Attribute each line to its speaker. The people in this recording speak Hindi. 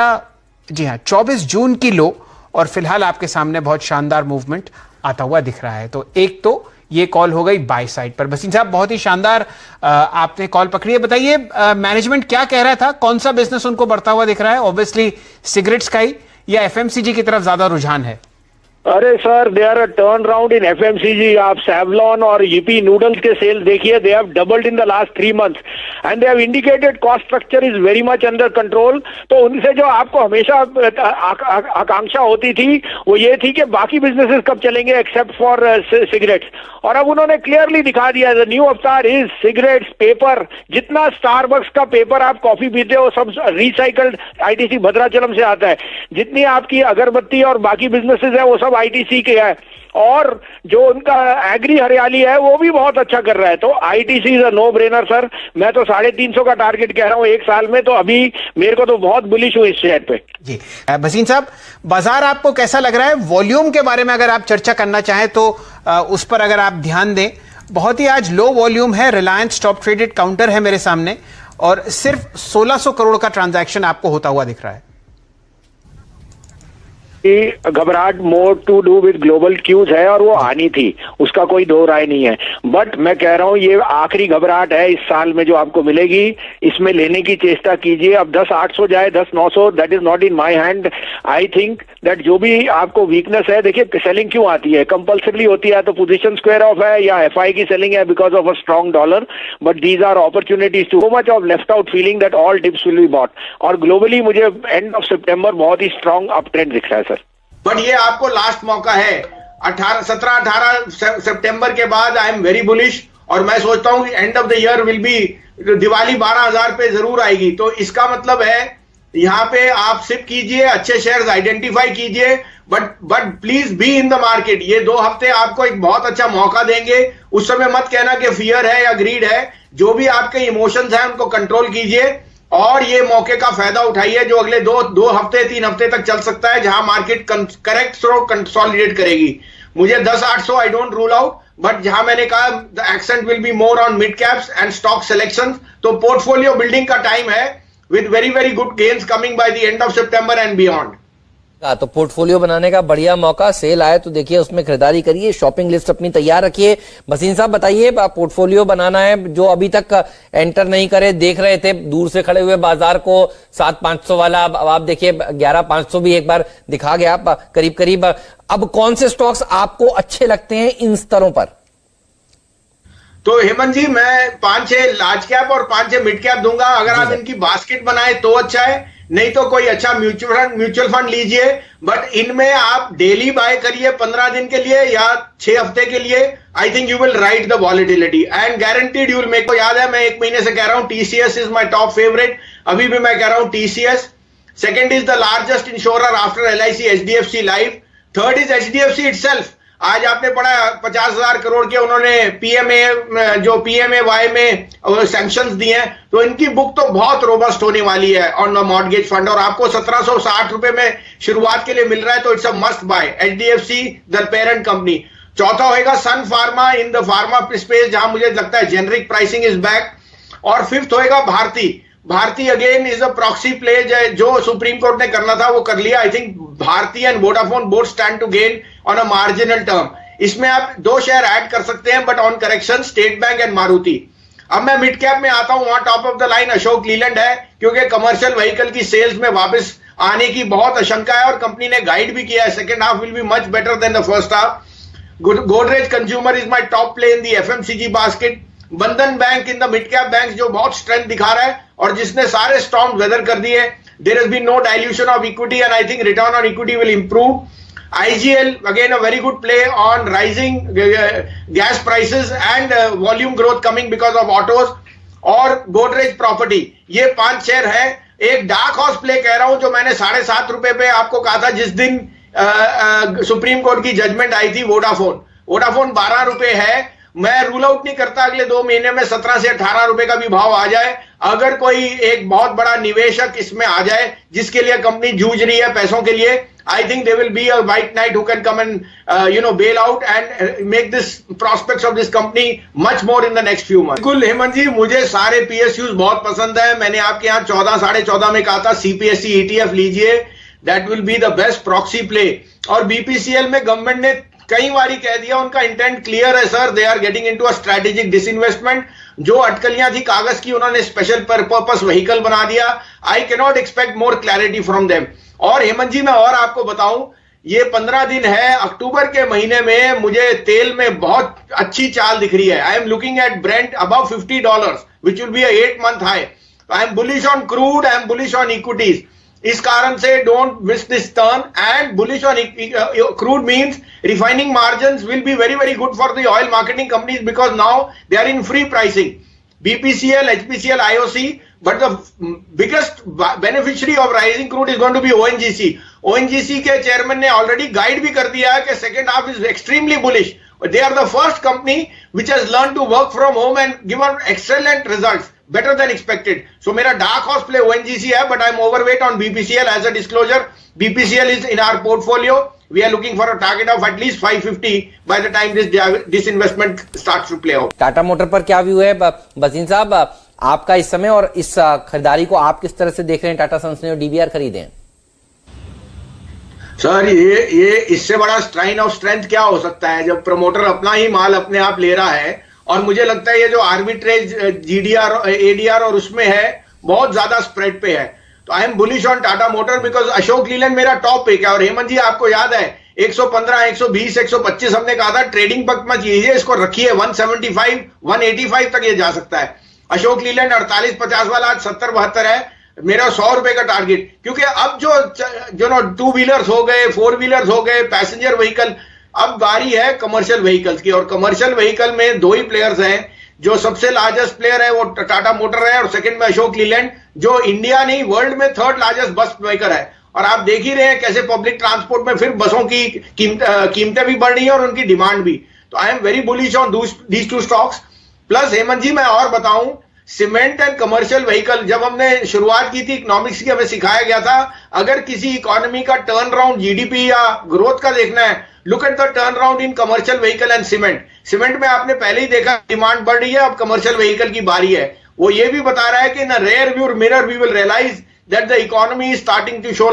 Speaker 1: जी हाँ, 24 जून की लो और फिलहाल आपके सामने बहुत शानदार मूवमेंट आता हुआ दिख रहा है। तो एक तो ये कॉल हो गई बाय साइड पर। भसीन साहब, बहुत ही शानदार आपने कॉल पकड़ी है। बताइए मैनेजमेंट क्या कह रहा था, कौन सा बिजनेस उनको बढ़ता हुआ दिख रहा है? ऑब्वियसली सिगरेट्स का ही या एफएमसीजी की तरफ ज्यादा रुझान है?
Speaker 2: अरे sir, they are a turn round in FMCG. आप सैवलॉन और यूपी नूडल्स के सेल्स देखिए, they have doubled in the last 3 months and they have indicated cost structure is very much under control. तो उनसे जो आपको हमेशा आकांक्षा होती थी वो ये थी कि बाकी बिजनेसेस कब चलेंगे एक्सेप्ट फॉर सिगरेट्स, और अब उन्होंने क्लियरली दिखा दिया द न्यू अवतार इज सिगरेट्स, पेपर। जितना स्टारबक्स का पेपर आप कॉफी पीते हो सब रिसाइकल्ड आईटीसी भद्राचलम से आता है। जितनी आपकी अगरबत्ती और बाकी बिजनेसेस है वो सब आईटीसी के है, और जो उनका एग्री हरियाली है वो भी बहुत अच्छा कर रहा है। तो ITC is a no brainer sir. मैं तो 350 का टारगेट कह रहा हूं 1 साल में, तो अभी मेरे को तो बहुत बुलिश हूं इस शेयर पे। जी
Speaker 1: भसीन साहब, बाजार आपको कैसा लग रहा है? वॉल्यूम के बारे में अगर आप चर्चा करना चाहें तो उस पर अगर आप ध्यान दें। बहुत ही आज लो वॉल्यूम है। रिलायंस टॉप ट्रेडेड काउंटर है मेरे सामने और सिर्फ 1600 करोड़ का ट्रांजैक्शन आपको होता हुआ दिख रहा है।
Speaker 2: घबराहट more to do with global cues है और वो आनी थी, उसका कोई दो राय नहीं है। बट मैं कह रहा हूं ये आखिरी घबराहट है इस साल में जो आपको मिलेगी, इसमें लेने की चेष्टा कीजिए। अब 10,800 जाए 10,900, that is not in my hand. I think that जो भी आपको वीकनेस है, देखिए सेलिंग क्यों आती है, कंपल्सरी होती है तो पोजीशन स्क्वायर ऑफ है या एफआई की सेलिंग है because of a strong dollar, but these are opportunities to so much of left out feeling that all dips will be bought. और ग्लोबली मुझे एंड ऑफ सितंबर बहुत ही स्ट्रॉन्ग अप ट्रेंड दिख रहा है सर।
Speaker 3: बट ये आपको लास्ट मौका है। 17-18 सितंबर के बाद आई एम वेरी बुलिश, और मैं सोचता हूं कि end of the year will be, Diwali 12,000 पे जरूर आएगी। तो इसका मतलब है यहां पे आप सिप कीजिए, अच्छे शेयर्स आइडेंटिफाई कीजिए, but please be in the market. ये 2 हफ्ते आपको एक बहुत अच्छा मौका देंगे। उस समय मत कहना कि फियर है या ग्रीड है। जो भी आपके इमोशंस हैं उनको कंट्रोल कीजिए और ये मौके का फायदा उठाइए जो अगले 2 हफ्ते 3 हफ्ते तक चल सकता है, जहां मार्केट करेक्ट थ्रो कंसोलिडेट करेगी। मुझे 10,800 I don't rule out, but जहां मैंने कहा the accent will be more on mid caps and stock selection. तो पोर्टफोलियो बिल्डिंग का टाइम है with very very good gains coming by the end of September and beyond.
Speaker 4: तो पोर्टफोलियो बनाने का बढ़िया मौका, सेल आए तो देखिए उसमें खरीदारी करिए, शॉपिंग लिस्ट अपनी तैयार रखिए। भसीन साहब बताइए, पोर्टफोलियो बनाना है, जो अभी तक एंटर नहीं करे, देख रहे थे दूर से खड़े हुए बाजार को 7,500 वाला, अब आप देखिए 11,500 भी एक बार दिखा गया करीब करीब। अब कौन से स्टॉक्स आपको अच्छे लगते हैं इन स्तरों पर?
Speaker 3: तो हेमंत जी, मैं 5-6 लार्ज कैप और 5-6 मिड कैप दूंगा। अगर आप इनकी बास्केट बनाए तो अच्छा है, नहीं तो कोई अच्छा म्यूचुअल फंड लीजिए। बट इनमें आप डेली बाय करिए 15 दिन के लिए या 6 हफ्ते के लिए। I think you will ride the volatility and guaranteed you will make. को याद है मैं 1 महीने से कह रहा हूं TCS is my top favourite, अभी भी मैं कह रहा हूं TCS. Second is the largest insurer after LIC HDFC life. Third is HDFC itself. आज आपने पढ़ा 50,000 करोड़ के उन्होंने पीएमए-वाई में सैंक्शंस दिए हैं, तो इनकी बुक तो बहुत रोबस्ट होने वाली है ऑन द मॉर्गेज फंड, और आपको 1760 रुपए में शुरुआत के लिए मिल रहा है, तो it's a must buy. HDFC the parent company. चौथा होगा Sun Pharma in the pharma space, जहां मुझे लगता है जेनरिक प्राइसिंग इज बैक। और फिफ्थ होगा Bharti again is a proxy play, जो सुप्रीम कोर्ट ने करना था वो कर लिया। I think Bharti and Vodafone both stand to gain on a marginal term. इसमें आप 2 शेयर ऐड कर सकते हैं but on correction, state bank and Maruti. अब मैं मिड कैप में आता हूं, वहां top of the line Ashok Leyland है, क्योंकि कमर्शियल व्हीकल की सेल्स में वापस आने की बहुत आशंका है और कंपनी ने गाइड भी किया है second half will be much better than the first half. Godrej consumer is my top play in the FMCG basket. Bandhan bank in the mid cap bank जो बहुत स्ट्रेंथ दिखा रहा है और जिसने सारे स्टॉर्म वेदर कर दिए। There has been no dilution of equity and I think return on equity will improve. IGL again a very good play on rising gas prices and volume growth coming because of autos। और Godrej Property, ये 5 शेयर है। एक डार्क हॉर्स प्ले कह रहा हूं जो मैंने 7.5 रुपए पे आपको कहा था जिस दिन सुप्रीम कोर्ट की जजमेंट आई थी। वोडाफोन 12 रुपए है मैं रूल आउट नहीं करता अगले 2 महीने में 17 से 18 रुपए का भी भाव आ जाए। अगर कोई एक बहुत बड़ा निवेशक इसमें आ जाए जिसके लिए कंपनी जूझ रही है पैसों के लिए, I think there will be a white knight who can come and bail out and make this prospects of this company much more in the next few months. बिल्कुल हेमंत जी, मुझे सारे PSUs बहुत पसंद है। मैंने आपके यहाँ 14 साढ़े 14 में कहा था CPSE ETF लीजिए, that will be the best proxy play। और BPCL में गवर्नमेंट ने कई बारी कह दिया, उनका इंटेंट क्लियर है sir, they are getting into a strategic disinvestment. जो अटकलियां थी कागज की, उन्होंने स्पेशल पर्पस व्हीकल बना दिया। I can not expect more clarity from them. और हेमंत जी, मैं और आपको बताऊं, ये 15 दिन है, अक्टूबर के महीने में मुझे तेल में बहुत अच्छी चाल दिख रही है। I am looking at Brent above $50 which will be a 8-month high. I am bullish on crude, I am bullish on equities. इस कारण से don't miss this turn and bullish on crude means refining margins will be very very good for the oil marketing companies because now they are in free pricing. BPCL, HPCL, IOC, but the biggest beneficiary of rising crude is going to be ONGC. ONGC के चेयरमैन ने ऑलरेडी गाइड भी कर दिया है कि second half is extremely bullish. They are the first company which has learned to work from home and given excellent results, better than expected. So मेरा dark horse play ONGC है, but I'm overweight on BPCL as a disclosure. BPCL is in our portfolio. We are looking for a target of at least 550 by the time this investment starts to play out.
Speaker 4: Tata motor पर क्या व्यू है बसीन साहब आपका इस समय, और इस खरीदारी को आप किस तरह से देख रहे हैं? टाटा सन्स ने डीबीआर खरीदे हैं
Speaker 3: सर, ये इससे बड़ा साइन ऑफ स्ट्रेंथ क्या हो सकता है जब प्रमोटर अपना ही माल अपने आप ले रहा है। और मुझे लगता है ये जो आर्बिट्रेज GDR ADR और उसमें है बहुत ज्यादा स्प्रेड पे है। तो I am bullish on Tata motor because Ashok Leyland मेरा टॉप पिक है। और हेमंत जी, आपको याद है 115, 120, 125 हमने कहा था ट्रेडिंग पक मत कीजिए, इसको रखिए 175, 185 तक ये जा सकता है। अशोक लीलैंड 48-50 वाला आज 70-72 है। मेरा 100 रुपए का टारगेट, क्योंकि अब जो 2 व्हीलर्स हो गए, 4 व्हीलर्स हो गए, पैसेंजर व्हीकल, अब बारी है कमर्शियल व्हीकल्स की। और कमर्शियल व्हीकल में 2 ही प्लेयर्स हैं। जो सबसे लार्जेस्ट प्लेयर है वो टाटा मोटर है और सेकंड में अशोक लीलैंड, जो इंडिया नहीं वर्ल्ड में 3rd लार्जेस्ट बस मेकर है। और आप देख ही रहे हैं कैसे पब्लिक ट्रांसपोर्ट में फिर बसों की कीमतें भी बढ़ रही है और उनकी डिमांड भी। तो I am very bullish on these 2 stocks. Plus Hemant ji, मैं और बताऊं, सीमेंट एंड कमर्शियल व्हीकल, जब हमने शुरुआत की थी इकोनॉमिक्स की, हमें सिखाया गया था अगर किसी इकोनॉमी का टर्न अराउंड GDP या ग्रोथ का देखना है, look at the turn around in commercial vehicle and cement. Cement में आपने पहले ही देखा डिमांड बढ़ रही है, अब कमर्शियल व्हीकल की बारी है। वो ये भी बता रहा है कि in a rare view mirror we will realize that the economy is starting to show